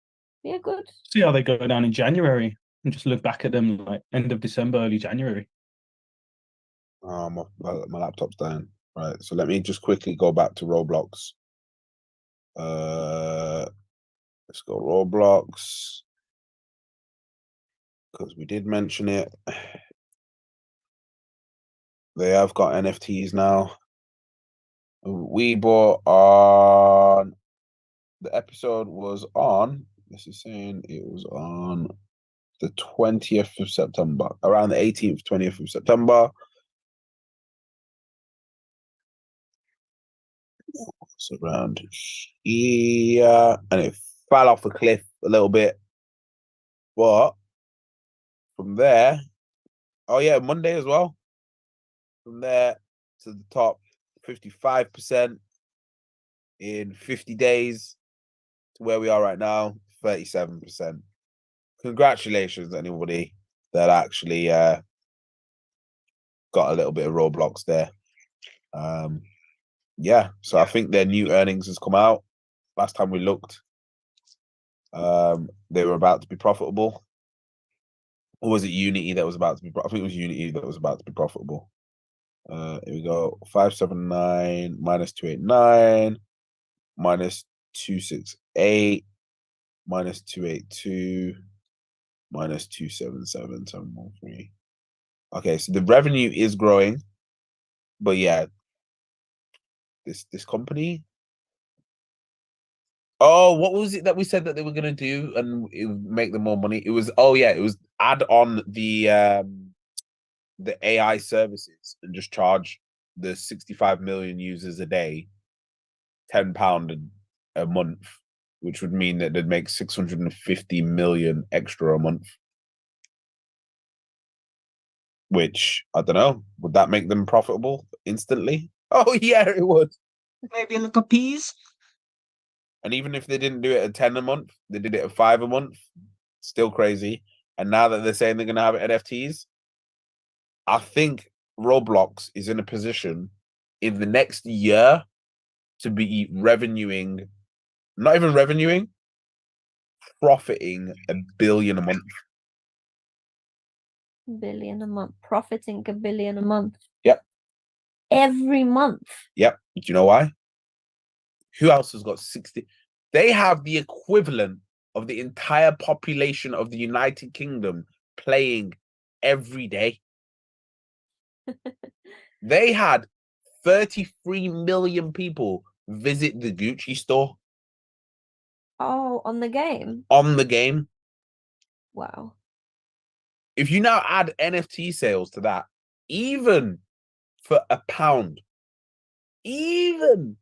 Yeah, good. See how they go down in January and just look back at them like end of December, early January. Oh, my laptop's dying. Right, so let me just quickly go back to Roblox. Let's go Roblox. Because we did mention it. They have got NFTs now. We bought on... The episode was on... This is saying it was on the 20th of September. Around the 18th, 20th of September. It's around here. And it fell off a cliff a little bit. But from there... Oh yeah, Monday as well. From there to the top, 55% in 50 days to where we are right now, 37%. Congratulations, anybody that actually got a little bit of Roblox there. Yeah, so I think their new earnings has come out. Last time we looked, they were about to be profitable. Or was it Unity that was about to be? I think it was Unity that was about to be profitable. Here we go. 579 minus 289 minus 268 minus 282 minus 277 713. Okay, so the revenue is growing, but yeah, this company. Oh, what was it that we said that they were gonna do and it would make them more money? It was it was add on the AI services and just charge the 65 million users a day £10 a month, which would mean that they'd make 650 million extra a month. Which I don't know, would that make them profitable instantly? Oh yeah, it would. Maybe a little peas. And even if they didn't do it at 10 a month, they did it at 5 a month, still crazy. And now that they're saying they're going to have NFTs, I think Roblox is in a position in the next year to be revenuing, not even revenuing, profiting $1 billion a month. Billion a month, profiting $1 billion a month. Yep. Every month. Yep. Do you know why? Who else has got 60? They have the equivalent of the entire population of the United Kingdom playing every day. They had 33 million people visit the Gucci store. Oh, on the game? On the game. Wow. If you now add NFT sales to that, even for £1, even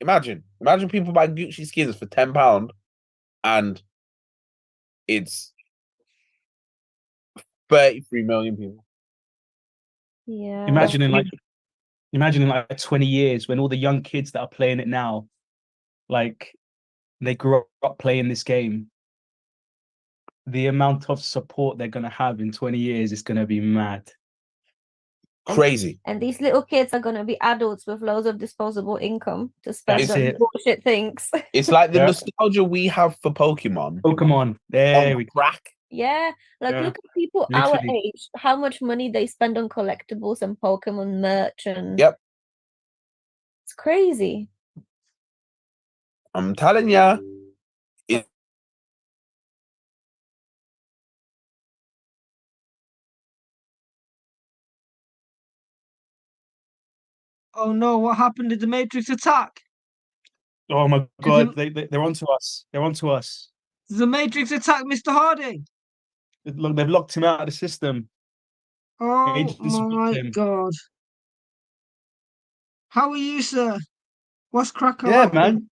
imagine people buy Gucci skins for £10 and it's 33 million people. Yeah. Imagine in like 20 years when all the young kids that are playing it now, like they grew up playing this game, the amount of support they're going to have in 20 years is going to be mad. Crazy. And these little kids are going to be adults with loads of disposable income to spend on bullshit things. It's like the nostalgia we have for Pokemon. There we crack. Yeah, like look at people our age, how much money they spend on collectibles and Pokemon merch and it's crazy. I'm telling ya. Oh no, what happened? Did the Matrix attack? Oh my god, they're onto us. They're onto us. Did the Matrix attack Mr. Harding? Look, they've locked him out of the system. Oh my god. How are you, sir? What's crack? Yeah, man.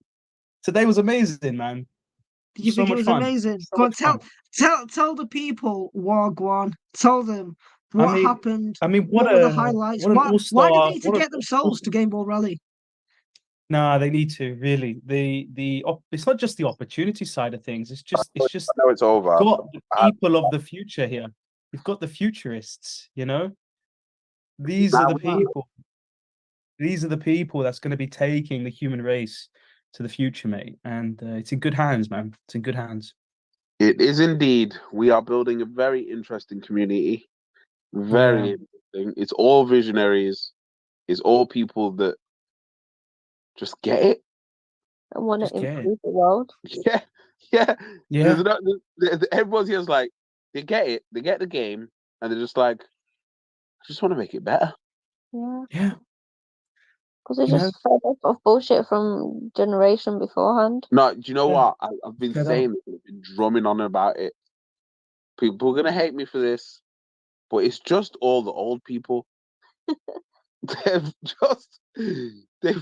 Today was amazing, man. Did you think it was amazing? Go on, tell the people, Wagwan. Tell them what happened. I mean, what were the highlights? Why did they need to get themselves to Game Ball Rally? No, they need to really. It's not just the opportunity side of things. It's just I know it's over. You've got the people of the future here. You've got the futurists. You know, these are the people. These are the people that's going to be taking the human race to the future, mate. And it's in good hands, man. It's in good hands. It is indeed. We are building a very interesting community. Very interesting. It's all visionaries. It's all people that just get it. I want to improve the world. Yeah. Everyone's here is like, they get it. They get the game. And they're just like, I just want to make it better. Yeah. Because they just fed up of bullshit from generation beforehand. No, do you know what? I've been saying this, I've been drumming on about it. People are gonna hate me for this, but it's just all the old people. They've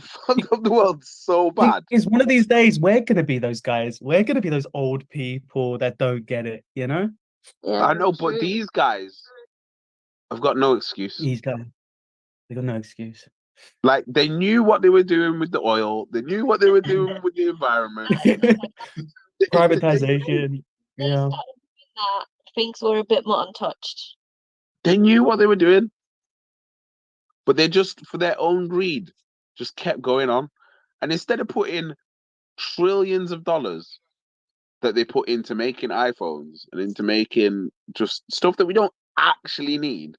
fucked up the world so bad. It's one of these days we're gonna be those guys. We're gonna be those old people that don't get it, you know? Yeah. I know, but these guys have got no excuse. These guys, they got no excuse. Like, they knew what they were doing with the oil. They knew what they were doing with the environment. Privatization. Yeah. That things were a bit more untouched. They knew what they were doing. but they just, for their own greed, just kept going on. And instead of putting trillions of dollars that they put into making iPhones and into making just stuff that we don't actually need,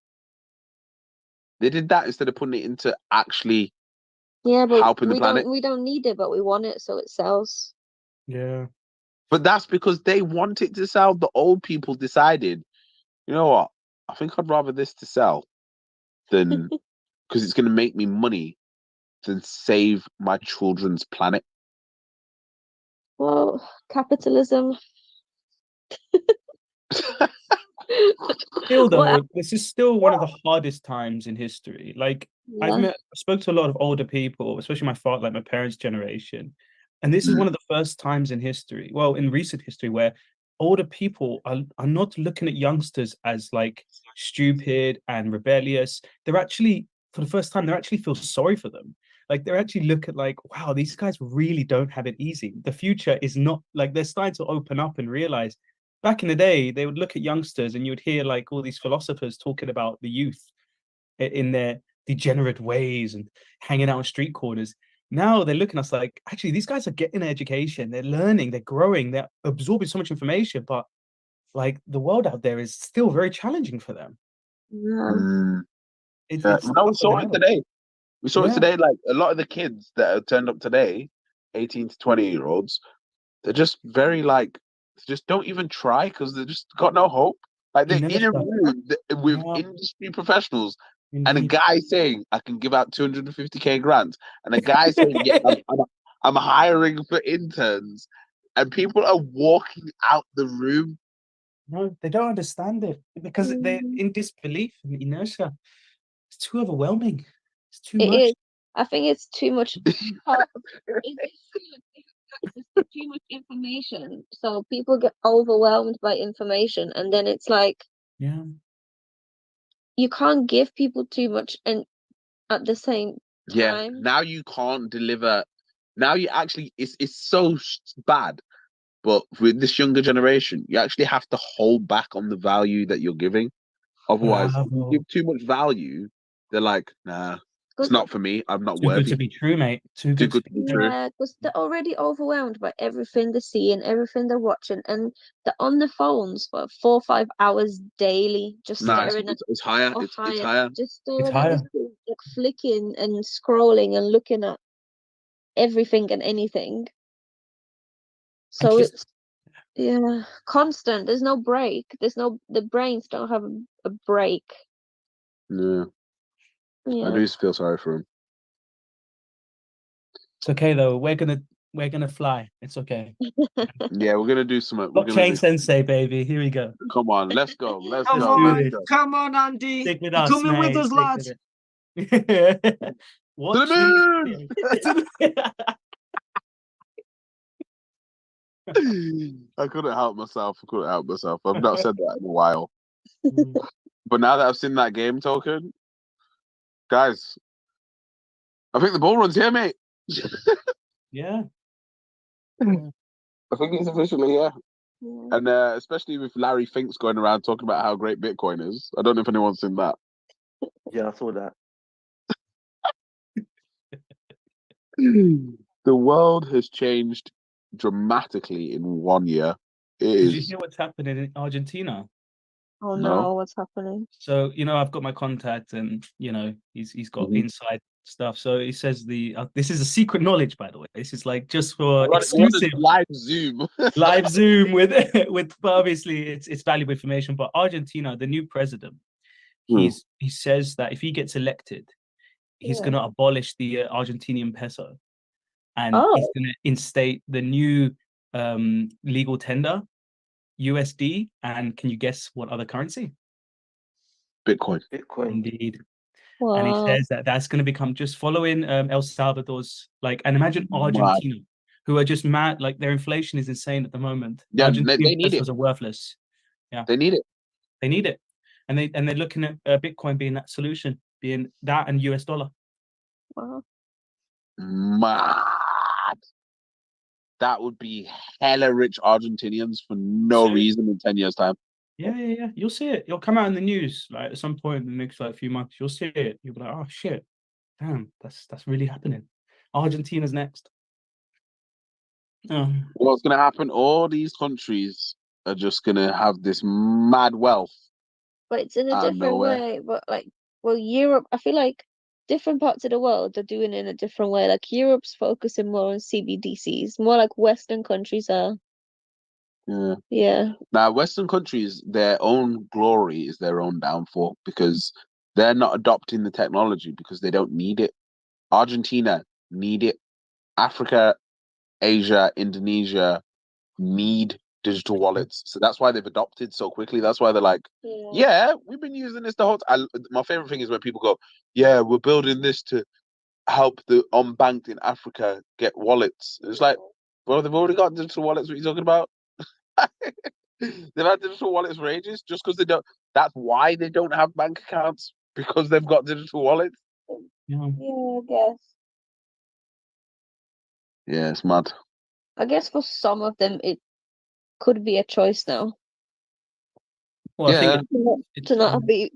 they did that instead of putting it into actually but helping the planet. we don't need it, but we want it, so it sells. Yeah. But that's because they want it to sell. The old people decided, you know what? I think I'd rather this to sell than because it's going to make me money than save my children's planet. Well, capitalism. Still, though, Well, this is still one of the hardest times in history. Like, yeah. I spoke to a lot of older people, especially my father, like my parents' generation, and this is one of the first times in history, well, in recent history, where older people are not looking at youngsters as like stupid and rebellious. They're actually, for the first time, they actually feel sorry for them. Like they're actually look at like, wow, these guys really don't have it easy. The future is not like they're starting to open up and realize. Back in the day, they would look at youngsters and you would hear like all these philosophers talking about the youth in their degenerate ways and hanging out on street corners. Now they're looking at us like, actually, these guys are getting an education, they're learning, they're growing, they're absorbing so much information, but like the world out there is still very challenging for them. Yeah. It's No, we saw it today. We saw it Yeah. today. Like a lot of the kids that have turned up today, 18 to 20-year-olds, they're just very like, just don't even try because they just got no hope. Like they're in a room with industry professionals and a guy saying, I can give out 250K grants, and a guy saying, yeah, I'm hiring for interns, and people are walking out the room. No, they don't understand it because they're in disbelief and inertia. It's too overwhelming. It's too much. Is. I think it's too much. It's too much information, so people get overwhelmed by information, and then it's like, yeah, you can't give people too much and at the same time. Yeah, now you can't deliver. Now you actually, it's so bad. But with this younger generation, you actually have to hold back on the value that you're giving. Otherwise, if you give too much value, they're like, nah, it's not for me. I'm not too worthy. good to be true, mate. Too good good to be true. Yeah, because they're already overwhelmed by everything they're seeing, everything they're watching, and they're on their phones for 4 or 5 hours daily, just staring at. It's higher. Or It's higher. Just staring It's at higher. this thing, like flicking and scrolling and looking at everything and anything. So it's constant. There's no break. The brains don't have a break. Yeah. I do feel sorry for him. It's okay though. We're gonna fly. It's okay. Yeah, we're gonna do some. Blockchain Sensei, baby. Here we go. Come on, let's go. Let's Come go. on, come on, Andy. Stick with You're us, coming with mate. us, Stick lads. with Watch To the moon! I couldn't help myself. I've not said that in a while. But now that I've seen that game token, guys, I think the ball runs here, mate. Yeah. I think it's officially here. Yeah. And especially with Larry Finks going around talking about how great Bitcoin is. I don't know if anyone's seen that. Yeah, I saw that. The world has changed dramatically in 1 year. Did you hear what's happening in Argentina? Oh no, what's happening? So I've got my contact, and he's got inside stuff. So he says this is a secret knowledge, by the way. This is like just for exclusive live Zoom, with obviously it's valuable information. But Argentina, the new president, he says that if he gets elected, he's going to abolish the Argentinian peso, and he's going to instate the new legal tender, USD, and can you guess what other currency? Bitcoin. Indeed. Wow. And he says that that's going to become just following El Salvador's, like, and imagine Argentina, who are just mad, like their inflation is insane at the moment. Yeah, they need it. Are worthless. Yeah, they need it. They need it, and they're looking at Bitcoin being that solution, being that and US dollar. Wow. Mad. That would be hella rich Argentinians for no reason in 10 years' time. Yeah. You'll see it. It'll come out in the news like at some point in the next like few months. You'll see it. You'll be like, oh shit, damn, that's really happening. Argentina's next. What's going to happen? All these countries are just going to have this mad wealth. But it's in a Out of different nowhere. way. But like, well, Europe, I feel like different parts of the world are doing it in a different way. Like Europe's focusing more on CBDCs, more like Western countries are. Yeah. Yeah. Now, Western countries, their own glory is their own downfall because they're not adopting the technology because they don't need it. Argentina need it. Africa, Asia, Indonesia need digital wallets. So that's why they've adopted so quickly. That's why they're like, yeah, we've been using this the whole time. My favorite thing is when people go, yeah, we're building this to help the unbanked in Africa get wallets. It's like, well, they've already got digital wallets. What are you talking about? They've had digital wallets for ages just because they don't. That's why they don't have bank accounts, because they've got digital wallets. Yeah, I guess. Yeah, it's mad. I guess for some of them, it could be a choice now. Well, I think to not be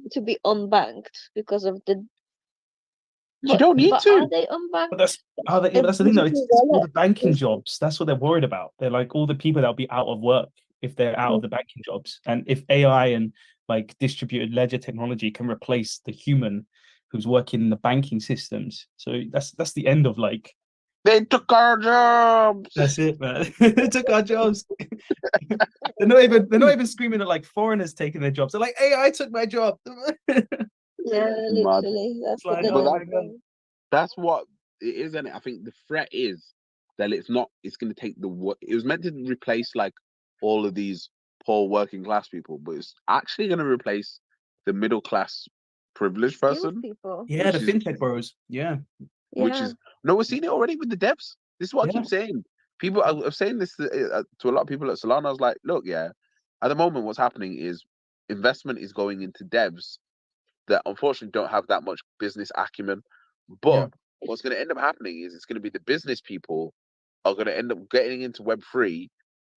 unbanked because of the. You don't need to. Are they unbanked? But that's the thing, though. It's all the banking jobs. That's what they're worried about. They're like all the people that'll be out of work if they're out of the banking jobs, and if AI and like distributed ledger technology can replace the human who's working in the banking systems. So that's the end of like. They took our jobs. That's it, man. They took our jobs. they're not even screaming at like foreigners taking their jobs. They're like, AI took my job. Yeah, literally. That's what they're doing. That's what it is, and I think the threat is that it's not. It's going to take the work. It was meant to replace like all of these poor working class people, but it's actually going to replace the middle class privileged person. People. Yeah, the fintech bros. Yeah. Which is no, we're seeing it already with the devs. This is what I keep saying. People are saying this to a lot of people at Solana. I was like, look, yeah, at the moment, what's happening is investment is going into devs that unfortunately don't have that much business acumen. But what's going to end up happening is it's going to be the business people are going to end up getting into Web3,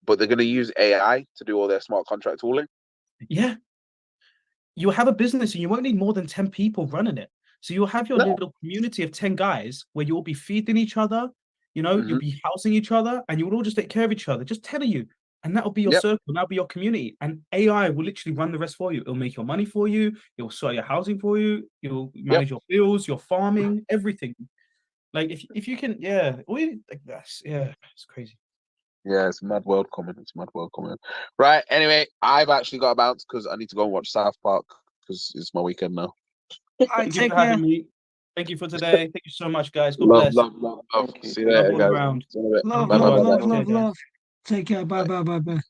but they're going to use AI to do all their smart contract tooling. Yeah. You'll have a business and you won't need more than 10 people running it. So you'll have your little community of 10 guys where you'll be feeding each other, you'll be housing each other, and you will all just take care of each other, just telling you. And that'll be your circle, that'll be your community. And AI will literally run the rest for you. It'll make your money for you, it'll sort your housing for you, you'll manage your bills, your farming, everything. Like if you can, it's crazy. Yeah, it's a mad world coming. Right, anyway, I've actually got to bounce because I need to go and watch South Park because it's my weekend now. Thank you for having me. Thank you for today. Thank you so much, guys. God bless. Love. See you later, guys. Love. Take care. Bye.